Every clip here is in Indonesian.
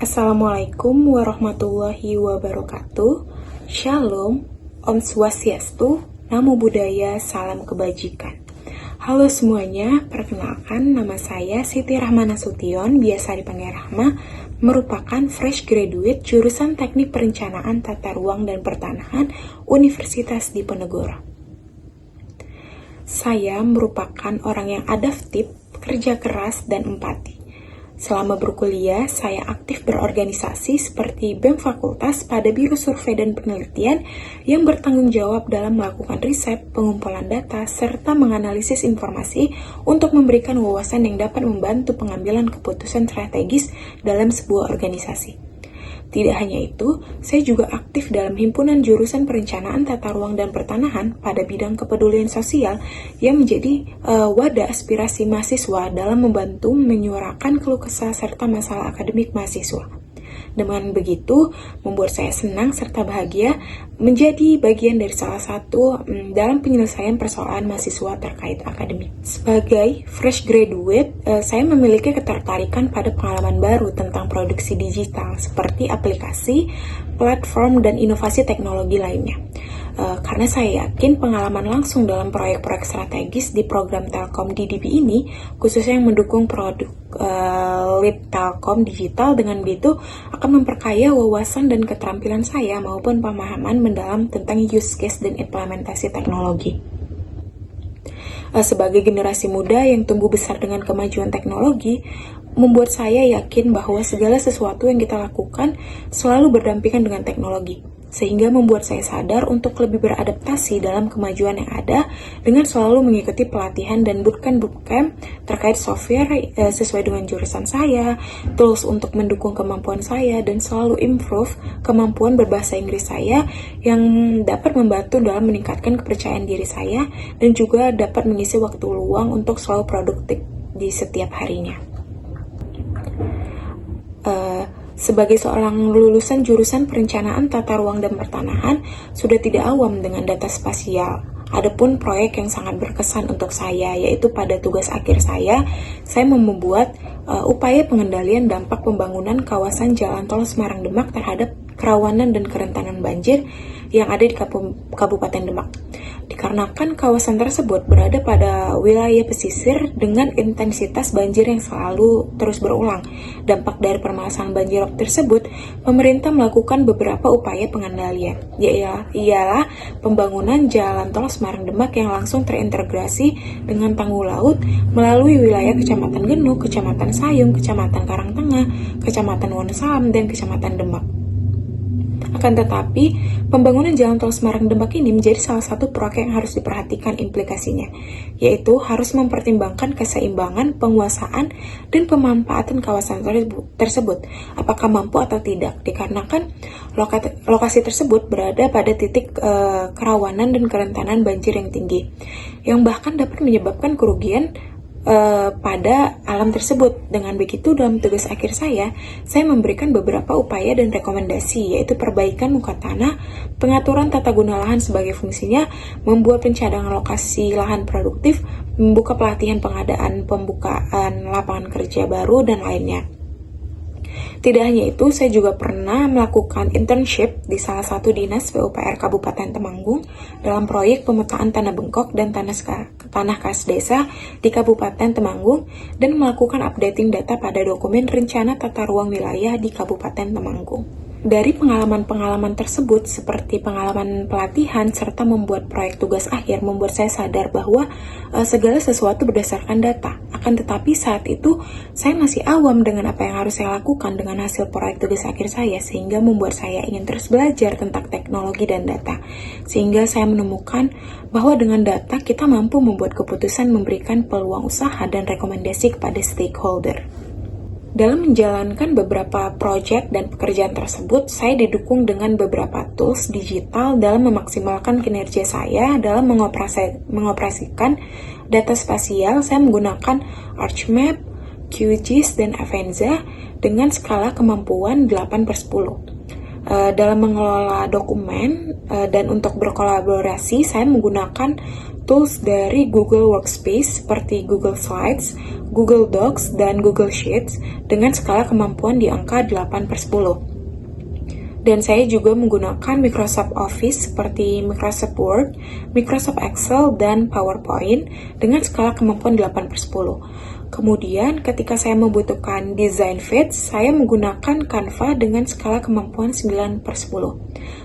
Assalamualaikum warahmatullahi wabarakatuh. Shalom, Om Swastiastu, Namo Buddhaya, Salam Kebajikan. Halo semuanya, perkenalkan nama saya Siti Rahmana Sution, biasa dipanggil Rahma, merupakan fresh graduate jurusan Teknik Perencanaan Tata Ruang dan Pertanahan Universitas Diponegoro. Saya merupakan orang yang adaptif, kerja keras, dan empati. Selama berkuliah, saya aktif berorganisasi seperti BEM Fakultas pada Biro Survei dan Penelitian yang bertanggung jawab dalam melakukan riset, pengumpulan data, serta menganalisis informasi untuk memberikan wawasan yang dapat membantu pengambilan keputusan strategis dalam sebuah organisasi. Tidak hanya itu, saya juga aktif dalam himpunan jurusan perencanaan tata ruang dan pertanahan pada bidang kepedulian sosial yang menjadi wadah aspirasi mahasiswa dalam membantu menyuarakan keluh kesah serta masalah akademik mahasiswa. Dengan begitu, membuat saya senang serta bahagia menjadi bagian dari salah satu dalam penyelesaian persoalan mahasiswa terkait akademik. Sebagai fresh graduate, saya memiliki ketertarikan pada pengalaman baru tentang produksi digital seperti aplikasi, platform, dan inovasi teknologi lainnya. Karena saya yakin pengalaman langsung dalam proyek-proyek strategis di program Telkom DDB ini, khususnya yang mendukung produk lead Telkom digital, dengan begitu akan memperkaya wawasan dan keterampilan saya maupun pemahaman mendalam tentang use case dan implementasi teknologi. Sebagai generasi muda yang tumbuh besar dengan kemajuan teknologi, membuat saya yakin bahwa segala sesuatu yang kita lakukan selalu berdampingan dengan teknologi, sehingga membuat saya sadar untuk lebih beradaptasi dalam kemajuan yang ada dengan selalu mengikuti pelatihan dan bootcamp terkait software sesuai dengan jurusan saya, tools untuk mendukung kemampuan saya, dan selalu improve kemampuan berbahasa Inggris saya yang dapat membantu dalam meningkatkan kepercayaan diri saya dan juga dapat mengisi waktu luang untuk selalu produktif di setiap harinya. Sebagai seorang lulusan jurusan perencanaan tata ruang dan pertanahan, sudah tidak awam dengan data spasial. Adapun proyek yang sangat berkesan untuk saya, yaitu pada tugas akhir saya membuat upaya pengendalian dampak pembangunan kawasan Jalan Tol Semarang-Demak terhadap kerawanan dan kerentanan banjir yang ada di Kabupaten Demak. Dikarenakan kawasan tersebut berada pada wilayah pesisir dengan intensitas banjir yang selalu terus berulang. Dampak dari permasalahan banjirop tersebut, pemerintah melakukan beberapa upaya pengendalian, ialah pembangunan Jalan Tol Semarang-Demak yang langsung terintegrasi dengan tanggul laut melalui wilayah Kecamatan Genuk, Kecamatan Sayung, Kecamatan Karangtengah, Kecamatan Wonosalam, dan Kecamatan Demak. Akan tetapi, pembangunan Jalan Tol Semarang-Demak ini menjadi salah satu proyek yang harus diperhatikan implikasinya, yaitu harus mempertimbangkan keseimbangan, penguasaan, dan pemanfaatan kawasan tersebut, apakah mampu atau tidak, dikarenakan lokasi tersebut berada pada titik kerawanan dan kerentanan banjir yang tinggi, yang bahkan dapat menyebabkan kerugian pada alam tersebut. Dengan begitu, dalam tugas akhir saya memberikan beberapa upaya dan rekomendasi, yaitu perbaikan muka tanah, pengaturan tata guna lahan sebagai fungsinya, membuat pencadangan lokasi lahan produktif, membuka pelatihan pengadaan pembukaan lapangan kerja baru, dan lainnya. Tidak hanya itu, saya juga pernah melakukan internship di salah satu dinas PUPR Kabupaten Temanggung dalam proyek pemetaan tanah bengkok dan tanah kas desa di Kabupaten Temanggung dan melakukan updating data pada dokumen rencana tata ruang wilayah di Kabupaten Temanggung. Dari pengalaman-pengalaman tersebut, seperti pengalaman pelatihan serta membuat proyek tugas akhir, membuat saya sadar bahwa segala sesuatu berdasarkan data. Akan tetapi saat itu, saya masih awam dengan apa yang harus saya lakukan dengan hasil proyek tugas akhir saya, sehingga membuat saya ingin terus belajar tentang teknologi dan data. Sehingga saya menemukan bahwa dengan data, kita mampu membuat keputusan, memberikan peluang usaha dan rekomendasi kepada stakeholder. Dalam menjalankan beberapa proyek dan pekerjaan tersebut, saya didukung dengan beberapa tools digital dalam memaksimalkan kinerja saya dalam mengoperasikan data spasial. Saya menggunakan ArchMap, QGIS, dan Avanza dengan skala kemampuan 8/10. Dalam mengelola dokumen dan untuk berkolaborasi, saya menggunakan tools dari Google Workspace seperti Google Slides, Google Docs, dan Google Sheets dengan skala kemampuan di angka 8/10. Dan saya juga menggunakan Microsoft Office seperti Microsoft Word, Microsoft Excel, dan PowerPoint dengan skala kemampuan 8/10. Kemudian ketika saya membutuhkan design feeds, saya menggunakan Canva dengan skala kemampuan 9/10.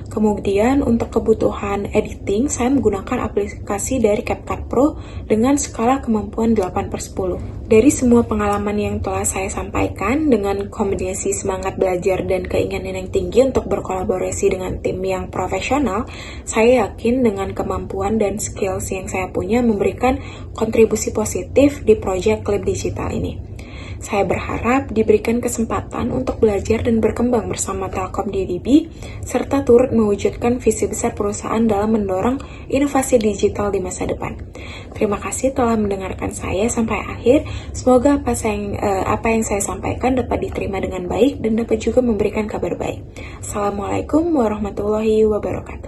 Kemudian untuk kebutuhan editing, saya menggunakan aplikasi dari CapCut Pro dengan skala kemampuan 8/10. Dari semua pengalaman yang telah saya sampaikan, dengan kombinasi semangat belajar dan keinginan yang tinggi untuk berkolaborasi dengan tim yang profesional, saya yakin dengan kemampuan dan skills yang saya punya memberikan kontribusi positif di proyek Lab Digital ini. Saya berharap diberikan kesempatan untuk belajar dan berkembang bersama Telkom DDB, serta turut mewujudkan visi besar perusahaan dalam mendorong inovasi digital di masa depan. Terima kasih telah mendengarkan saya sampai akhir. Semoga apa yang saya sampaikan dapat diterima dengan baik dan dapat juga memberikan kabar baik. Assalamualaikum warahmatullahi wabarakatuh.